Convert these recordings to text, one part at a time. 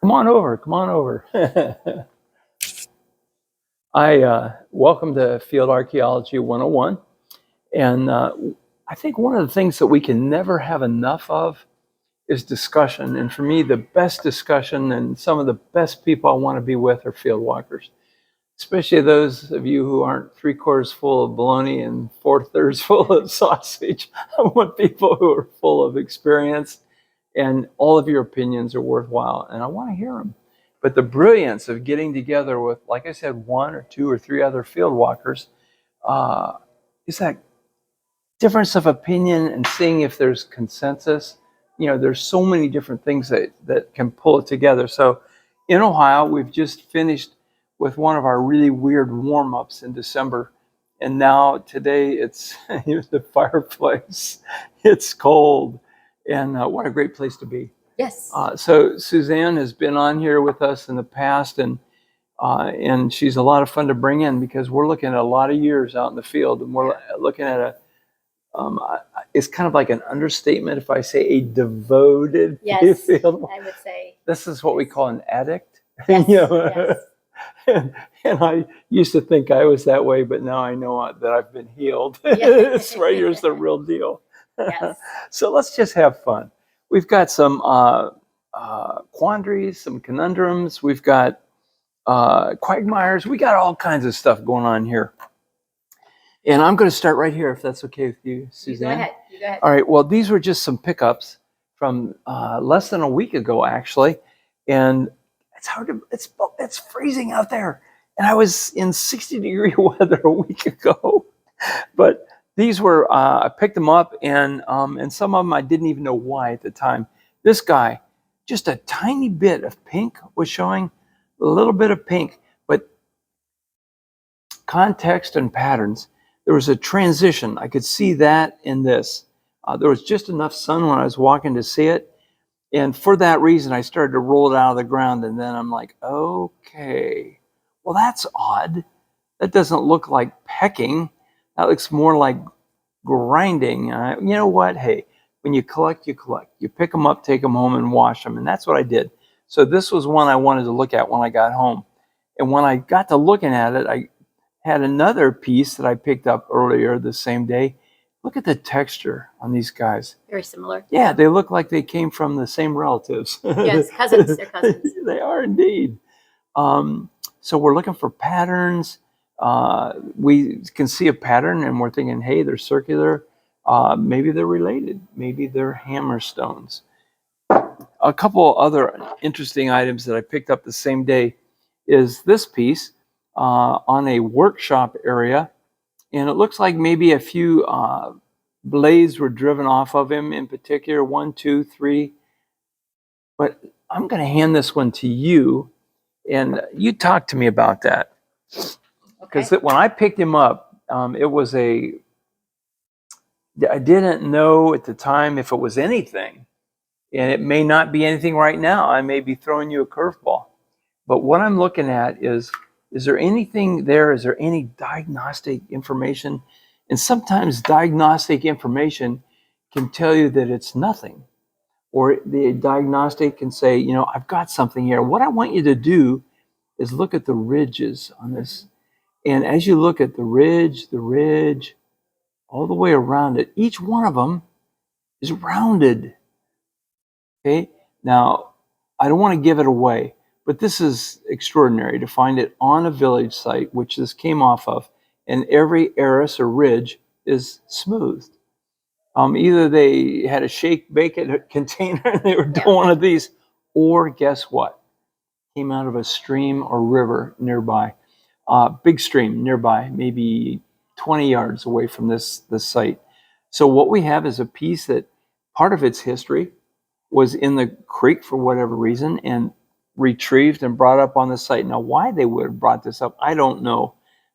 Come on over. Come on over. I welcome to Field Archaeology 101. And I think one of the things that we can never have enough of is discussion. And for me, the best discussion and some of the best people I want to be with are field walkers, especially those of you who aren't 3/4 full of bologna and 4/3 full of sausage. I want people who are full of experience, and all of your opinions are worthwhile, and I want to hear them. But the brilliance of getting together with, like I said, one or two or three other field walkers uh, is that difference of opinion and seeing if there's consensus. There's so many different things that can pull it together. So in Ohio, we've just finished with one of our really weird warm-ups in December. And now today it's the fireplace. It's cold. And what a great place to be. Yes. So Suzanne has been on here with us in the past, and she's a lot of fun to bring in because we're looking at a lot of years out in the field, and we're looking at it's kind of like an understatement if I say a devoted field. I would say. This is what we call an addict. Yes, yes. And I used to think I was that way, but now I know that I've been healed. It's right here's the real deal. Yes. So let's just have fun. We've got some quandaries, some conundrums. We've got quagmires. We got all kinds of stuff going on here. And I'm going to start right here, if that's okay with you, Suzanne. You go ahead. All right. Well, these were just some pickups from less than a week ago, actually. And it's hard to, it's freezing out there. And I was in 60-degree weather a week ago. But these were, I picked them up, and some of them I didn't even know why at the time. This guy, just a tiny bit of pink was showing, a little bit of pink, but context and patterns. There was a transition. I could see that in this. There was just enough sun when I was walking to see it. And for that reason, I started to roll it out of the ground. And then I'm like, okay, well, that's odd. That doesn't look like pecking. That looks more like grinding. You know what? Hey, when you collect, you collect. You pick them up, take them home, and wash them. And that's what I did. So this was one I wanted to look at when I got home. And when I got to looking at it, I had another piece that I picked up earlier the same day. Look at the texture on these guys. Very similar. Yeah, they look like they came from the same relatives. Yes, cousins. They're cousins. They are indeed. So we're looking for patterns. We can see a pattern and we're thinking, hey, they're circular. Maybe they're related. Maybe they're hammerstones. A couple other interesting items that I picked up the same day is this piece on a workshop area. And it looks like maybe a few blades were driven off of him in particular, 1, 2, 3. But I'm going to hand this one to you, and you talk to me about that. Because when I picked him up, it was I didn't know at the time if it was anything. And it may not be anything right now. I may be throwing you a curveball. But what I'm looking at is there anything there? Is there any diagnostic information? And sometimes diagnostic information can tell you that it's nothing. Or the diagnostic can say, I've got something here. What I want you to do is look at the ridges on this. And as you look at the ridge, all the way around it, each one of them is rounded. Okay? Now, I don't want to give it away. But this is extraordinary to find it on a village site, which this came off of, and every arris or ridge is smoothed. Either they had a shake bake it container and they were doing one of these, or guess what? Came out of a stream or river nearby, big stream nearby, maybe 20 yards away from this site. So what we have is a piece that part of its history was in the creek for whatever reason, and retrieved and brought up on the site. Now, why they would have brought this up, I don't know.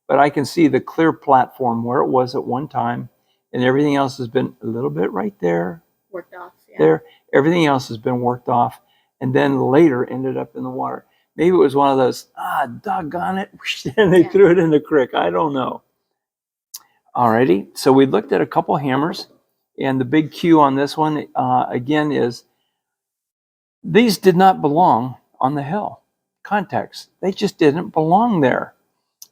But I can see the clear platform where it was at one time, and everything else has been a little bit right there. Worked off. Yeah. There. Everything else has been worked off, and then later ended up in the water. Maybe it was one of those, doggone it, and they threw it in the creek. I don't know. Alrighty. So we looked at a couple hammers, and the big cue on this one, again, is these did not belong on the hill. Contexts. They just didn't belong there.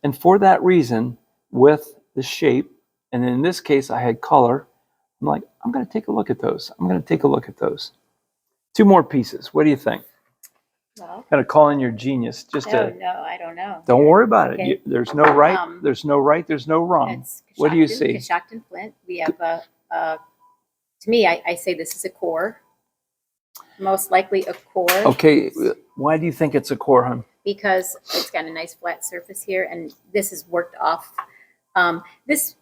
And for that reason, with the shape, and in this case I had color, I'm like, I'm going to take a look at those. I'm going to take a look at those. 2 more pieces. What do you think? Well, Got to call in your genius. Just I to, don't know. I don't know. don't worry about it. Okay. There's no right. There's no right. There's no wrong. It's What do you see? Coshocton flint. We have to me, I say this is a core. Most likely a core. Okay. Why do you think it's a core, hon? Because it's got a nice flat surface here, and this is worked off. This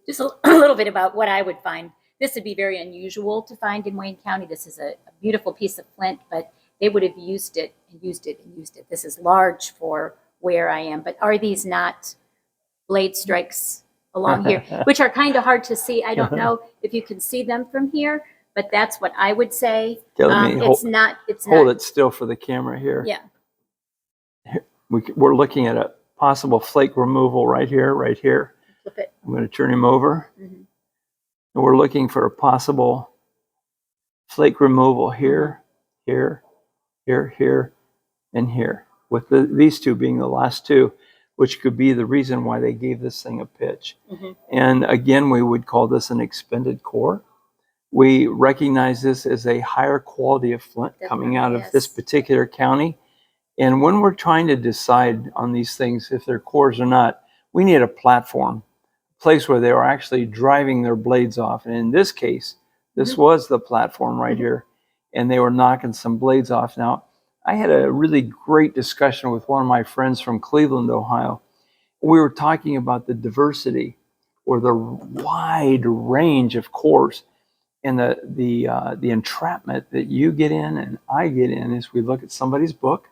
just a little bit about what I would find. This would be very unusual to find in Wayne County. This is a beautiful piece of flint, but they would have used it and used it and used it. This is large for where I am, but are these not blade strikes along here, which are kind of hard to see? I don't know if you can see them from here, but that's what I would say. It's not. Hold it still for the camera here. Yeah. We're looking at a possible flake removal right here, right here. Flip it. I'm going to turn him over. Mm-hmm. And we're looking for a possible flake removal here, here, here, here, and here. With these 2 being the last 2, which could be the reason why they gave this thing a pitch. Mm-hmm. And again, we would call this an expended core. We recognize this as a higher quality of flint coming out of this particular county. And when we're trying to decide on these things, if they're cores or not, we need a platform, a place where they are actually driving their blades off. And in this case, this was the platform right here, and they were knocking some blades off. Now, I had a really great discussion with one of my friends from Cleveland, Ohio. We were talking about the diversity or the wide range of cores and the entrapment that you get in and I get in as we look at somebody's book.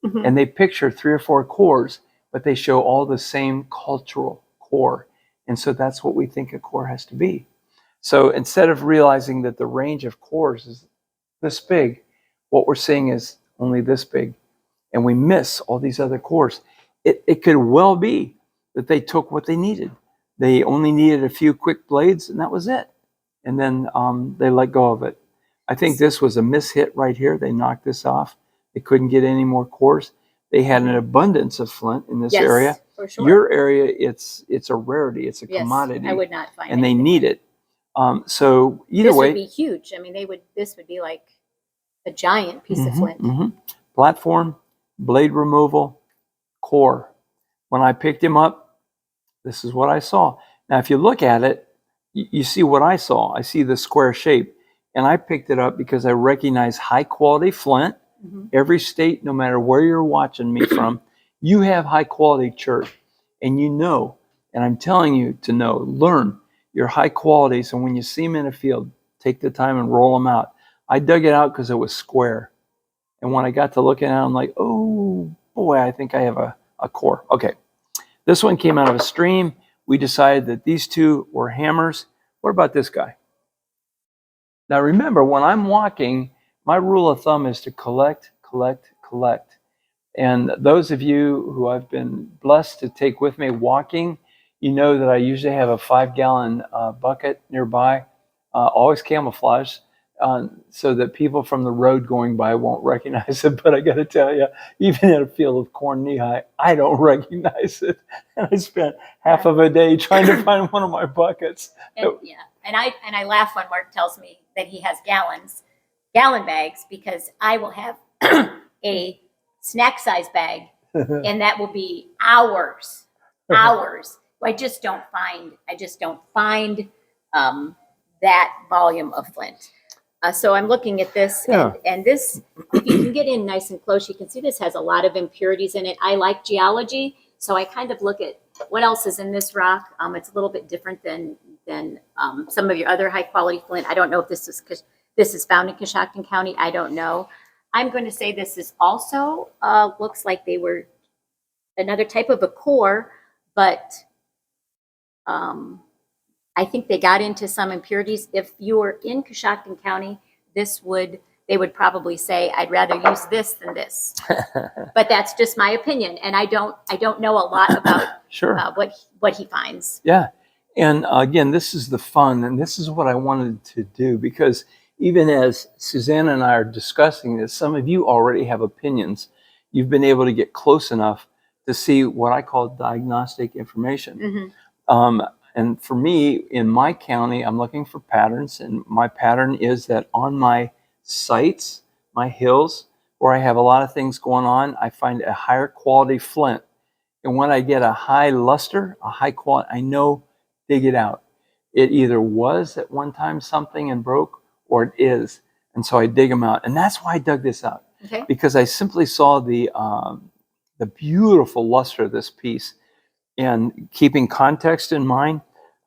Mm-hmm. And they picture 3 or 4 cores, but they show all the same cultural core. And so that's what we think a core has to be. So instead of realizing that the range of cores is this big, what we're seeing is only this big. And we miss all these other cores. It could well be that they took what they needed. They only needed a few quick blades, and that was it. And then they let go of it. I think this was a mishit right here. They knocked this off. They couldn't get any more cores. They had an abundance of flint in this area. For sure. Your area, it's a rarity. It's a commodity. I would not find it. And they need it. So either way. This would be huge. I mean, this would be like a giant piece of flint. Mm-hmm. Platform, blade removal, core. When I picked him up, this is what I saw. Now, if you look at it, you see what I saw. I see the square shape. And I picked it up because I recognize high quality flint. Mm-hmm. Every state, no matter where you're watching me from, you have high quality chert. And you know, and I'm telling you to know, learn your high qualities. And when you see them in a field, take the time and roll them out. I dug it out because it was square. And when I got to looking at it, I'm like, oh boy, I think I have a core. Okay. This one came out of a stream. We decided that these 2 were hammers. What about this guy? Now remember, when I'm walking, my rule of thumb is to collect, collect, collect. And those of you who I've been blessed to take with me walking, you know that I usually have a 5-gallon bucket nearby, always camouflaged, so that people from the road going by won't recognize it. But I got to tell you, even in a field of corn knee-high, I don't recognize it. And I spent half of a day trying to find one of my buckets. And I laugh when Mark tells me that he has gallon bags, because I will have a snack size bag, and that will be hours. I just don't find that volume of flint. So I'm looking at this, and this, if you can get in nice and close, you can see this has a lot of impurities in it. I like geology, so I kind of look at what else is in this rock. It's a little bit different than some of your other high quality flint. I don't know if this is found in Coshocton County. I don't know. I'm going to say this is also looks like they were another type of a core, but I think they got into some impurities. If you were in Coshocton County, they would probably say, I'd rather use this than this. But that's just my opinion, and I don't know a lot about what he finds. Yeah, and again, this is the fun, and this is what I wanted to do, because even as Susanna and I are discussing this, some of you already have opinions. You've been able to get close enough to see what I call diagnostic information. And for me, in my county, I'm looking for patterns. And my pattern is that on my sites, my hills, where I have a lot of things going on, I find a higher quality flint. And when I get a high luster, a high quality, I know, dig it out. It either was at one time something and broke, or it is. And so I dig them out. And that's why I dug this out. Okay. Because I simply saw the beautiful luster of this piece. And keeping context in mind,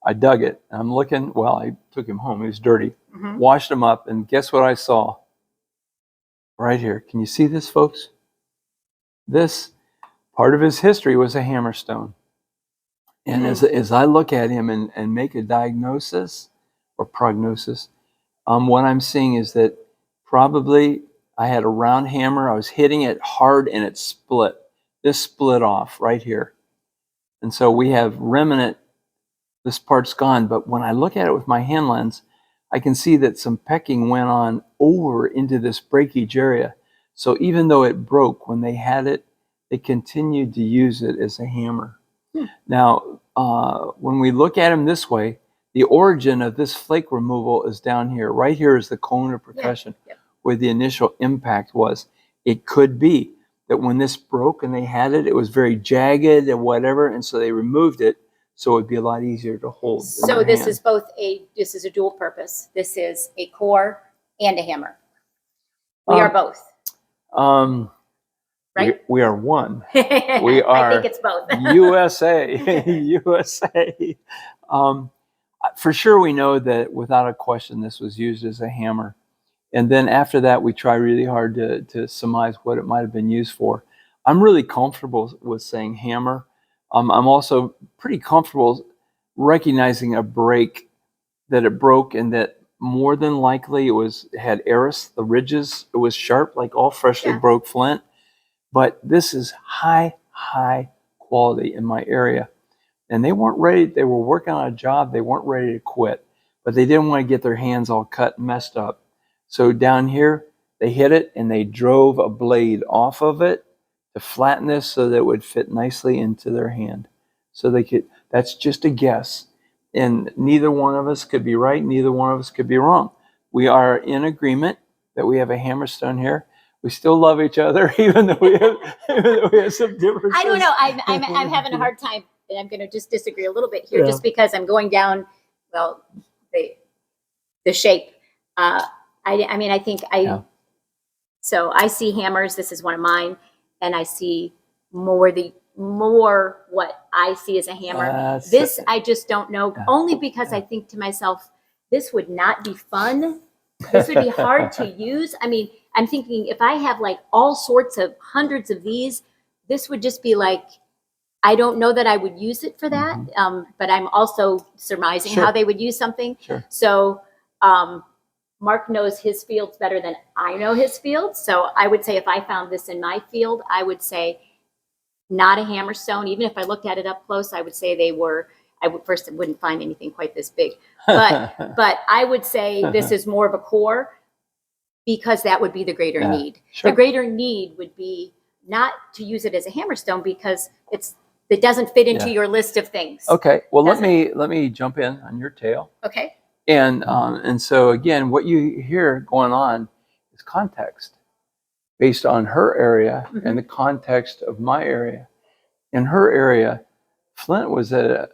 I dug it. And I'm looking, well, I took him home. He was dirty. Washed him up. And guess what I saw? Right here. Can you see this, folks? This part of his history was a hammerstone. And as I look at him and make a diagnosis or prognosis, what I'm seeing is that probably I had a round hammer. I was hitting it hard and it split. This split off right here. And so we have remnant. This part's gone. But when I look at it with my hand lens, I can see that some pecking went on over into this breakage area. So even though it broke when they had it, they continued to use it as a hammer. Now, when we look at them this way, the origin of this flake removal is down here. Right here is the cone of percussion, where the initial impact was. It could be that when this broke and they had it, it was very jagged and whatever, and so they removed it so it would be a lot easier to hold. So this is this is a dual purpose. This is a core and a hammer. We are both. Right? We are one. We are. I think it's both. USA. USA. For sure, we know that without a question, this was used as a hammer. And then after that, we try really hard to surmise what it might have been used for. I'm really comfortable with saying hammer. I'm also pretty comfortable recognizing a break, that it broke, and that more than likely it had eris, the ridges. It was sharp, like all freshly broke flint. But this is high quality in my area. And they weren't ready. They were working on a job. They weren't ready to quit. But they didn't want to get their hands all cut and messed up. So down here, they hit it and they drove a blade off of it to flatten this so that it would fit nicely into their hand. So they could, that's just a guess. And neither one of us could be right. Neither one of us could be wrong. We are in agreement that we have a hammerstone here. We still love each other, even though we have some differences. I don't know. I'm having a hard time, and I'm going to just disagree a little bit here, just because I'm going down, well, the shape. I think so I see hammers. This is one of mine, and I see more what I see as a hammer. This I just don't know. Only because I think to myself, this would not be fun. This would be hard to use. I mean, I'm thinking if I have like all sorts of hundreds of these, this would just be like, I don't know that I would use it for that. But I'm also surmising how they would use something. So Mark knows his fields better than I know his fields. So I would say if I found this in my field, I would say not a hammerstone. Even if I looked at it up close, I would say they were. I wouldn't find anything quite this big, but I would say this is more of a core, because that would be the greater need. The greater need would be not to use it as a hammerstone because it doesn't fit into your list of things. Okay. Well, let me jump in on your tail. Okay. And so again, what you hear going on is context based on her area and the context of my area. In her area, flint was at a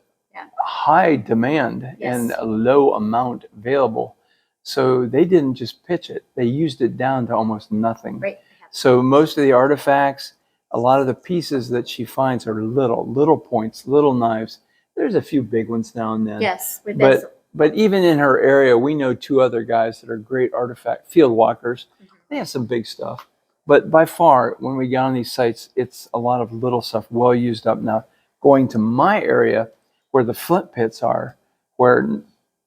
high demand and a low amount available. So they didn't just pitch it. They used it down to almost nothing. Right. So most of the artifacts, a lot of the pieces that she finds are little points, little knives. There's a few big ones now and then. Yes. But even in her area, we know two other guys that are great artifact field walkers. They have some big stuff. But by far, when we get on these sites, it's a lot of little stuff well used up. Now, going to my area where the flint pits are, where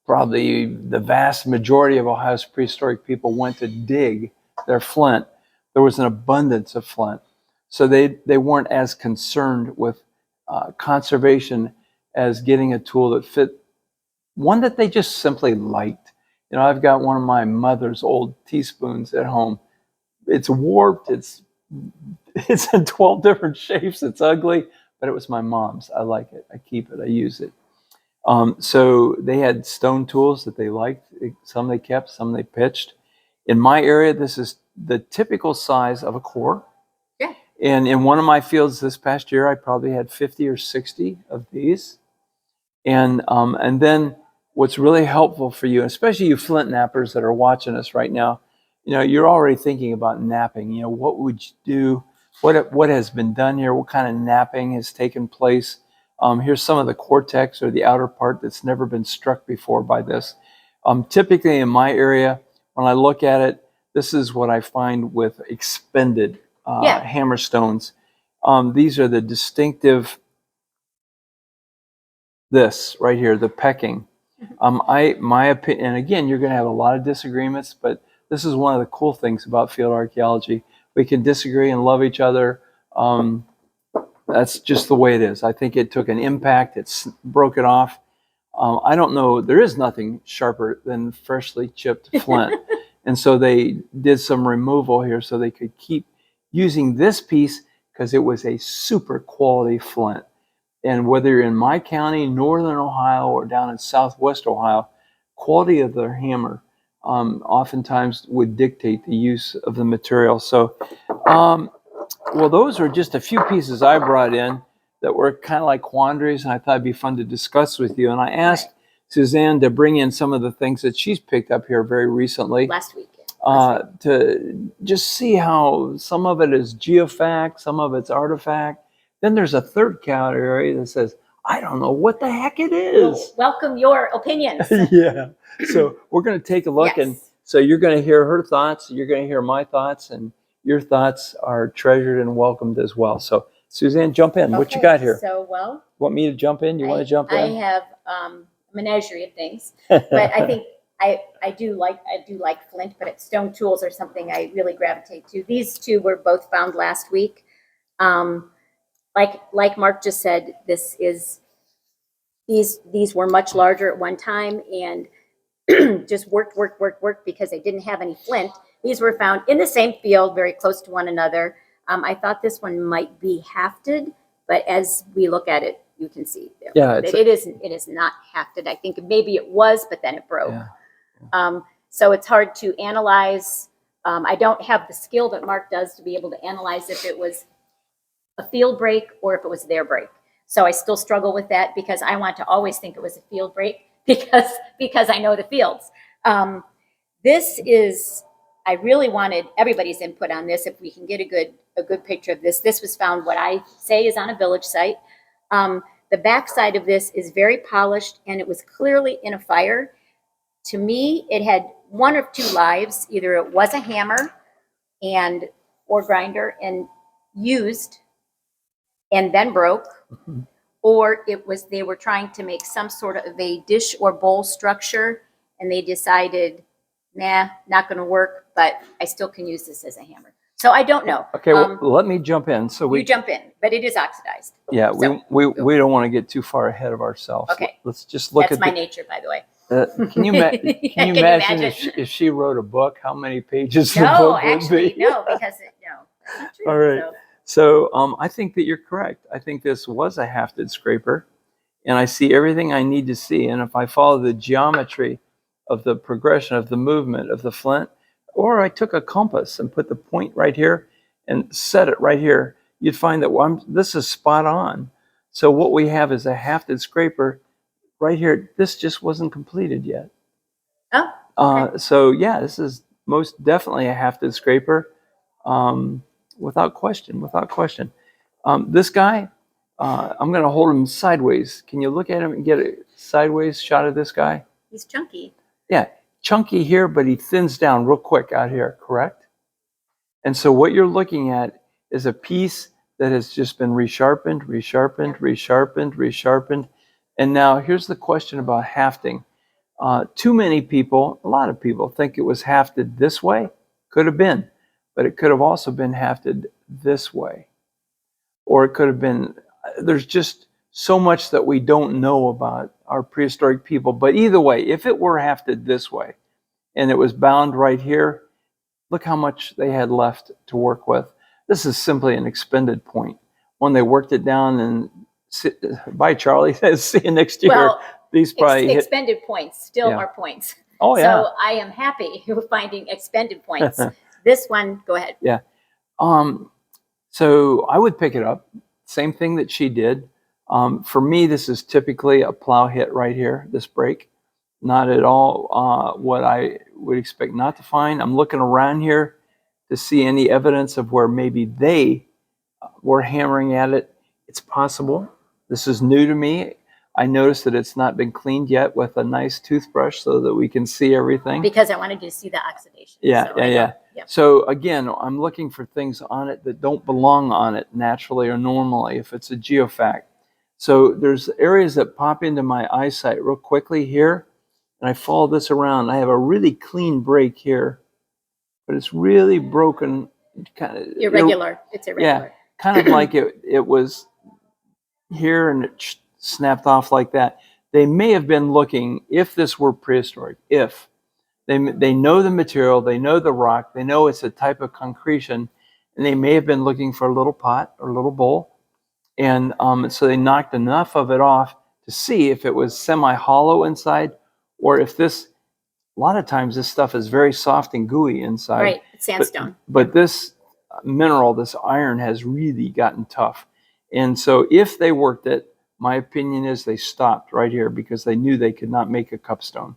probably the vast majority of Ohio's prehistoric people went to dig their flint, there was an abundance of flint. So they weren't as concerned with conservation as getting a tool that fit, one that they just simply liked. You know, I've got one of my mother's old teaspoons at home. It's warped. It's in 12 different shapes. It's ugly, but it was my mom's. I like it. I keep it. I use it. So they had stone tools that they liked. Some they kept, some they pitched. In my area, this is the typical size of a core. Yeah. And in one of my fields this past year, I probably had 50 or 60 of these. And then what's really helpful for you, especially you flint nappers that are watching us right now, you know, you're already thinking about napping. You know, what would you do? What has been done here? What kind of napping has taken place? Here's some of the cortex or the outer part that's never been struck before by this. Typically in my area, when I look at it, this is what I find with expended hammerstones. These are the distinctive, this right here, the pecking. My opinion, and again, you're going to have a lot of disagreements, but this is one of the cool things about field archaeology. We can disagree and love each other. That's just the way it is. I think it took an impact. It broke it off. I don't know. There is nothing sharper than freshly chipped flint. And so they did some removal here so they could keep using this piece because it was a super quality flint. And whether you're in my county, northern Ohio, or down in southwest Ohio, quality of their hammer oftentimes would dictate the use of the material. So, well, those are just a few pieces I brought in that were kind of like quandaries, and I thought it'd be fun to discuss with you. And I asked Suzanne to bring in some of the things that she's picked up here very recently. Last week. To just see how some of it is geofact, some of it's artifact. Then there's a third category that says, I don't know what the heck it is. We'll welcome your opinions. Yeah. So we're going to take a look, and so you're going to hear her thoughts, you're going to hear my thoughts, and your thoughts are treasured and welcomed as well. So Suzanne, jump in. What you got here? So, well, want me to jump in? You want to jump in? I have a menagerie of things, but I think I do like flint, but it's stone tools or something I really gravitate to. These two were both found last week. Like Mark just said, these were much larger at one time and just worked because they didn't have any flint. These were found in the same field, very close to one another. I thought this one might be hafted, but as we look at it, you can see it is not hafted. I think maybe it was, but then it broke. Yeah. So it's hard to analyze. I don't have the skill that Mark does to be able to analyze if it was a field break or if it was their break. So I still struggle with that because I want to always think it was a field break because I know the fields. I really wanted everybody's input on this. If we can get a good picture of this. This was found, what I say is on a village site. The backside of this is very polished and it was clearly in a fire. To me, it had one of two lives. Either it was a hammer or grinder and used and then broke, or they were trying to make some sort of a dish or bowl structure and they decided, nah, not going to work, but I still can use this as a hammer. So I don't know. Okay, well, let me jump in. So you jump in, but it is oxidized. Yeah, so, we don't want to get too far ahead of ourselves. Okay. Let's just look That's my nature, by the way. Can you imagine if she wrote a book, how many pages the book would be? No, because that's not true. All right. So I think that you're correct. I think this was a hafted scraper, and I see everything I need to see. And if I follow the geometry of the progression of the movement of the flint, or I took a compass and put the point right here and set it right here, you'd find that this is spot on. So what we have is a hafted scraper right here. This just wasn't completed yet. Oh. Okay. So yeah, this is most definitely a hafted scraper. Without question. This guy, I'm going to hold him sideways. Can you look at him and get a sideways shot of this guy? He's chunky. Yeah, chunky here, but he thins down real quick out here, correct? And so what you're looking at is a piece that has just been resharpened. And now here's the question about hafting. Too many people, a lot of people, think it was hafted this way. Could have been. But it could have also been hafted this way. Or it could have been, there's just so much that we don't know about our prehistoric people. But either way, if it were hafted this way, and it was bound right here. Look how much they had left to work with. This is simply an expended point. When they worked it down, and bye, Charlie. See you next year. Well, These probably expended points still Yeah. are points. Oh yeah. So I am happy with finding expended points. This one, go ahead. Yeah. So I would pick it up. Same thing that she did. For me, this is typically a plow hit right here, this break. Not at all what I would expect not to find. I'm looking around here to see any evidence of where maybe they were hammering at it. It's possible. This is new to me. I noticed that it's not been cleaned yet with a nice toothbrush so that we can see everything. Because I wanted you to see the oxidation. Yeah, So yeah. Yep. So again, I'm looking for things on it that don't belong on it naturally or normally if it's a geofact. So there's areas that pop into my eyesight real quickly here, and I follow this around. I have a really clean break here, but it's really broken. Kind of Irregular. It's irregular. Yeah, kind of like it was here and it snapped off like that. They may have been looking, if this were prehistoric, if they know the material, they know the rock, they know it's a type of concretion, and they may have been looking for a little pot or a little bowl. And so they knocked enough of it off to see if it was semi-hollow inside, or if this, a lot of times this stuff is very soft and gooey inside. Right, it's sandstone. But this mineral, this iron, has really gotten tough. And so if they worked it, my opinion is they stopped right here because they knew they could not make a cupstone.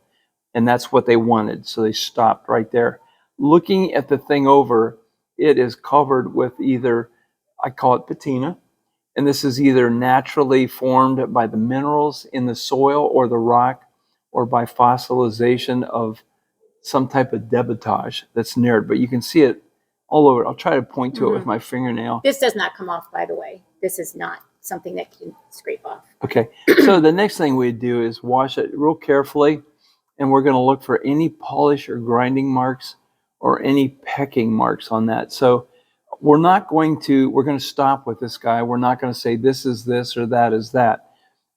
And that's what they wanted. So they stopped right there. Looking at the thing over, it is covered with either, I call it patina, and this is either naturally formed by the minerals in the soil or the rock, or by fossilization of some type of debitage that's near it. But you can see it all over. I'll try to point to it with my fingernail. This does not come off, by the way. This is not something that you can scrape off. Okay, so the next thing we do is wash it real carefully, and we're going to look for any polish or grinding marks or any pecking marks on that. So we're going to stop with this guy. We're not going to say this is this or that is that.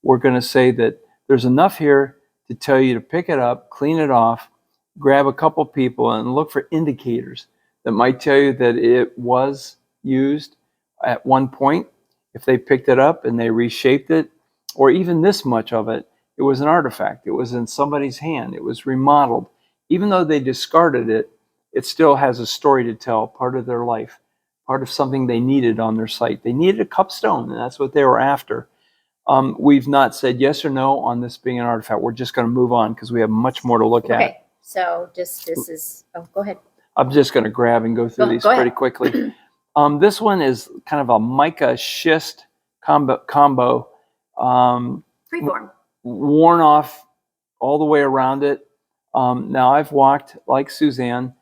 We're going to say that there's enough here to tell you to pick it up, clean it off, grab a couple people, and look for indicators that might tell you that it was used at one point. If they picked it up and they reshaped it, or even this much of it, it was an artifact. It was in somebody's hand. It was remodeled. Even though they discarded it, it still has a story to tell, part of their life, part of something they needed on their site. They needed a cupstone, and that's what they were after. We've not said yes or no on this being an artifact. We're just going to move on because we have much more to look at. Okay, so this is, go ahead. I'm just going to grab and go through these pretty quickly. This one is kind of a mica schist combo. Freeform. Worn off all the way around it. Now I've walked like Suzanne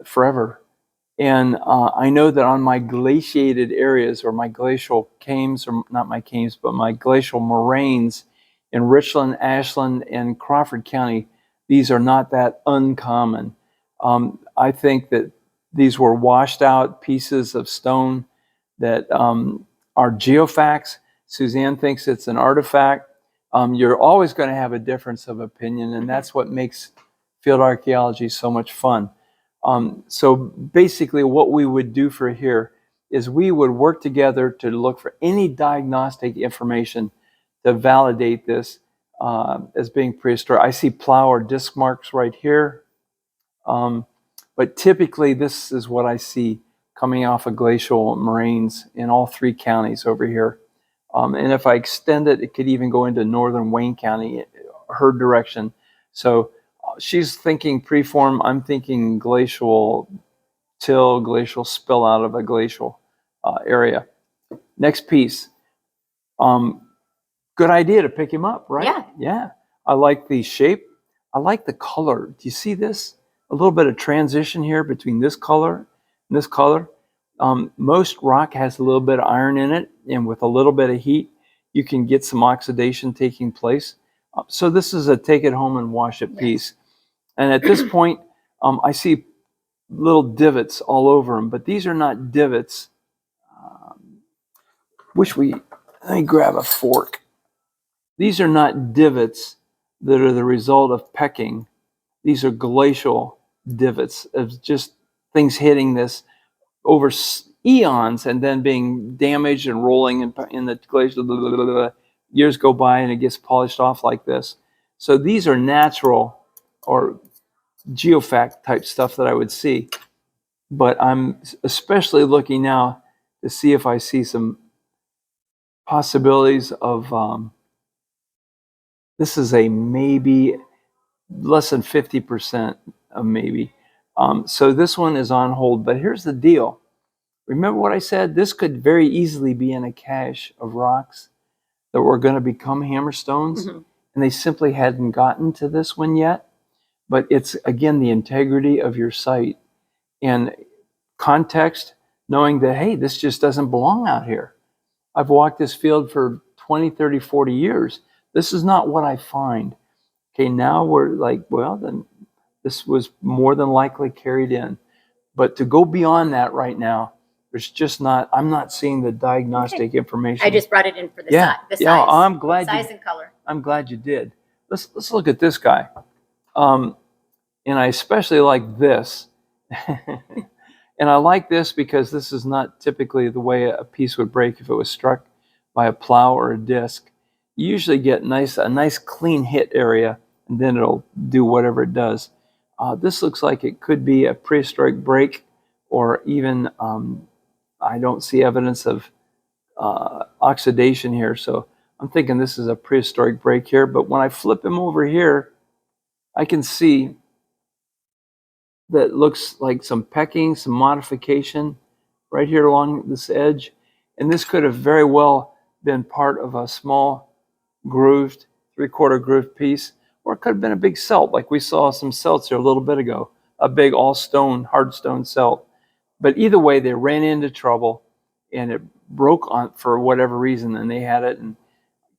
forever, and I know that on my glaciated areas or my glacial cames, or not my cames, but my glacial moraines in Richland, Ashland, and Crawford County, these are not that uncommon. I think that these were washed out pieces of stone that are geofacts. Suzanne thinks it's an artifact. You're always going to have a difference of opinion, and that's what makes field archaeology so much fun. So basically what we would do for here is we would work together to look for any diagnostic information to validate this as being prehistoric. I see plow or disc marks right here. But typically this is what I see coming off of glacial moraines in all three counties over here. And if I extend it, it could even go into northern Wayne County, her direction. So she's thinking preform, I'm thinking glacial till, glacial spill out of a glacial area. Next piece. Good idea to pick him up, right? Yeah. Yeah. I like the shape. I like the color. Do you see this? A little bit of transition here between this color and this color. Most rock has a little bit of iron in it, and with a little bit of heat, you can get some oxidation taking place. So this is a take it home and wash it piece. And at this point, I see little divots all over them, but these are not divots. Let me grab a fork. These are not divots that are the result of pecking. These are glacial divots of just things hitting this over eons and then being damaged and rolling in the glacial. Blah, blah, blah, blah. Years go by and it gets polished off like this. So these are natural or geofact type stuff that I would see. But I'm especially looking now to see if I see some possibilities of, this is a maybe less than 50% of maybe. So this one is on hold, but here's the deal. Remember what I said? This could very easily be in a cache of rocks that were going to become hammerstones, and they simply hadn't gotten to this one yet. But it's, again, the integrity of your site and context, knowing that, hey, this just doesn't belong out here. I've walked this field for 20, 30, 40 years. This is not what I find. Okay, now we're like, well, then this was more than likely carried in. But to go beyond that right now, there's just not, I'm not seeing the diagnostic information. I just brought it in for the, the size. Yeah, I'm glad size and color. I'm glad you did. Let's look at this guy. And I especially like this. And I like this because this is not typically the way a piece would break if it was struck by a plow or a disc. You usually get a nice clean hit area, and then it'll do whatever it does. This looks like it could be a prehistoric break, or even I don't see evidence of oxidation here, so I'm thinking this is a prehistoric break here. But when I flip him over here, I can see that looks like some pecking, some modification right here along this edge. And this could have very well been part of a small grooved, 3/4 grooved piece, or it could have been a big celt, like we saw some celts here a little bit ago, a big all stone, hard stone celt. But either way, they ran into trouble and it broke on for whatever reason, and they had it, and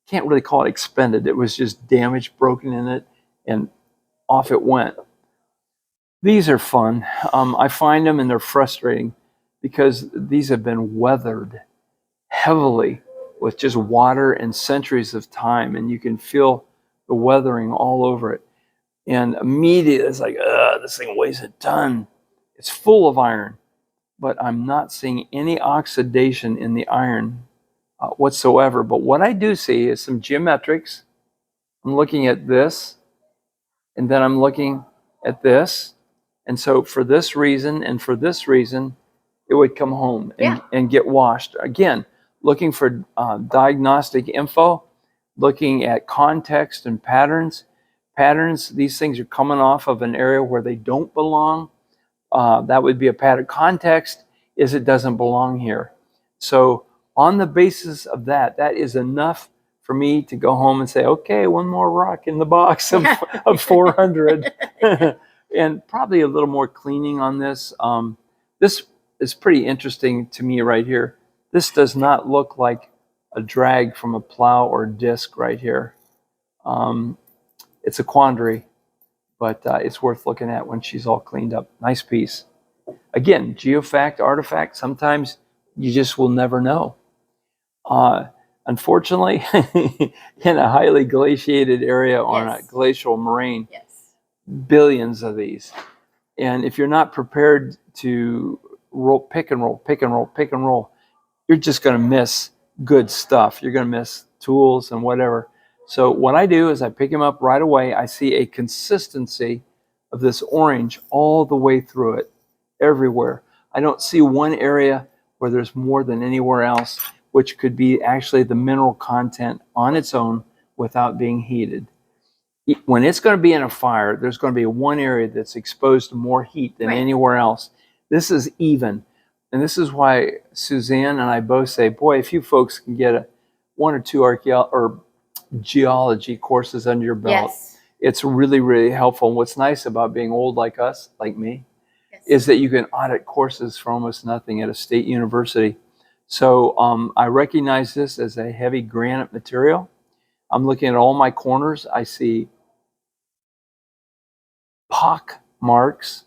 can't really call it expended. It was just damage broken in it, and off it went. These are fun. I find them and they're frustrating because these have been weathered heavily with just water and centuries of time, and you can feel the weathering all over it. And immediately it's like, this thing weighs a ton. It's full of iron, but I'm not seeing any oxidation in the iron whatsoever. But what I do see is some geometrics. I'm looking at this, and then I'm looking at this. And so for this reason and for this reason, it would come home and get washed. Again, looking for diagnostic info, looking at context and patterns. These things are coming off of an area where they don't belong. That would be a pattern. Context is it doesn't belong here. So on the basis of that, that is enough for me to go home and say, okay, one more rock in the box of 400. And probably a little more cleaning on this. This is pretty interesting to me right here. This does not look like a drag from a plow or disc right here. It's a quandary, but it's worth looking at when she's all cleaned up. Nice piece. Again, geofact, artifact, sometimes you just will never know. Unfortunately, in a highly glaciated area on a glacial moraine, billions of these. And if you're not prepared to pick and roll, you're just going to miss good stuff. You're going to miss tools and whatever. So what I do is I pick them up right away. I see a consistency of this orange all the way through it, everywhere. I don't see one area where there's more than anywhere else, which could be actually the mineral content on its own without being heated. When it's going to be in a fire, there's going to be one area that's exposed to more heat than anywhere else. This is even. And this is why Suzanne and I both say, boy, if you folks can get one or two geology courses under your belt, it's really, really helpful. And what's nice about being old like us, like me, is that you can audit courses for almost nothing at a state university. So I recognize this as a heavy granite material. I'm looking at all my corners. I see pock marks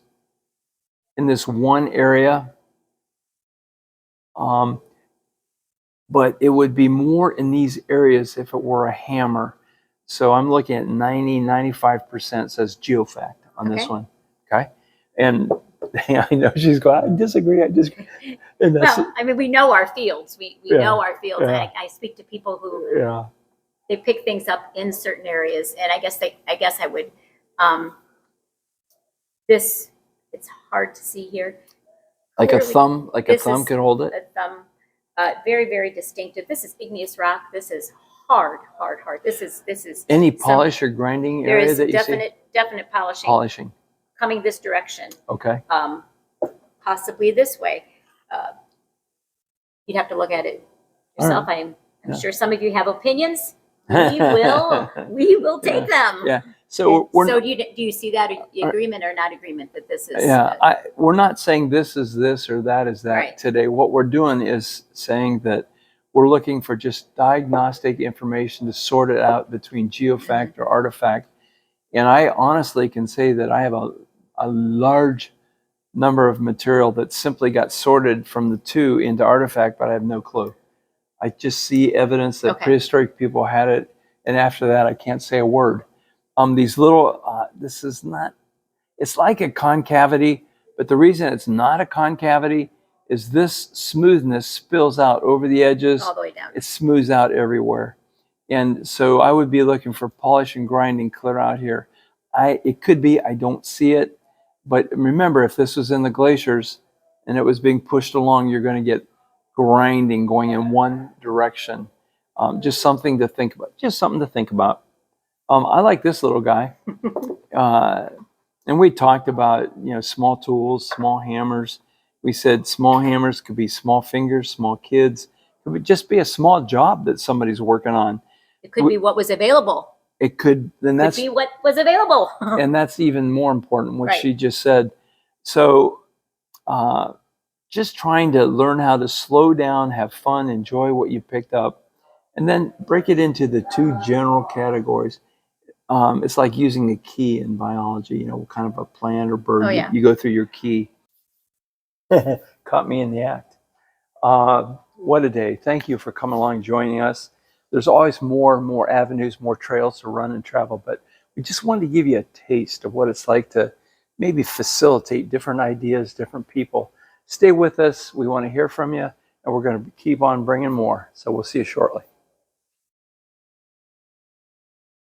in this one area. But it would be more in these areas if it were a hammer. So I'm looking at 90, 95% says geofact on this Okay. one. Okay. And I know she's going, I disagree. And that's, Well, I mean, we know our fields. We Yeah, know our fields. And yeah. I speak to people who yeah. they pick things up in certain areas, and I guess I would. This it's hard to see here. Like a Clearly, thumb, this is could hold it. a thumb. Very, very distinctive. This is igneous rock. This is hard. This is Any some- polish or grinding There area is that you see? definite polishing Polishing. coming this direction. Okay. Possibly this way. You'd have to look at it yourself. All I'm Yeah. sure some of you have opinions. We will take them. Yeah. So we're So do you see that agreement or not agreement that this is? we're not saying this is this or that is that Right. today. What we're doing is saying that we're looking for just diagnostic information to sort it out between geofact or artifact. And I honestly can say that I have a large number of material that simply got sorted from the two into artifact, but I have no clue. I just see evidence that Okay. prehistoric people had it, and after that, I can't say a word. These little, this is not, it's like a concavity, but the reason it's not a concavity is this smoothness spills out over the edges. All the way down. It smooths out everywhere. And so I would be looking for polish and grinding clear out here. It could be, I don't see it, but remember, if this was in the glaciers and it was being pushed along, you're going to get grinding going in one direction. Just something to think about. I like this little guy. And we talked about, small tools, small hammers. We said small hammers could be small fingers, small kids. It would just be a small job that somebody's working on. It could be what was available. It could, then Could that's, be what was available. and that's even more important, what Right. she just said. So just trying to learn how to slow down, have fun, enjoy what you picked up, and then break it into the two general categories. It's like using a key in biology, what kind of a plant or bird. Oh, yeah. You go through your key. Caught me in the act. What a day. Thank you for coming along, joining us. There's always more avenues, more trails to run and travel, but we just wanted to give you a taste of what it's like to maybe facilitate different ideas, different people. Stay with us. We want to hear from you, and we're going to keep on bringing more. So we'll see you shortly.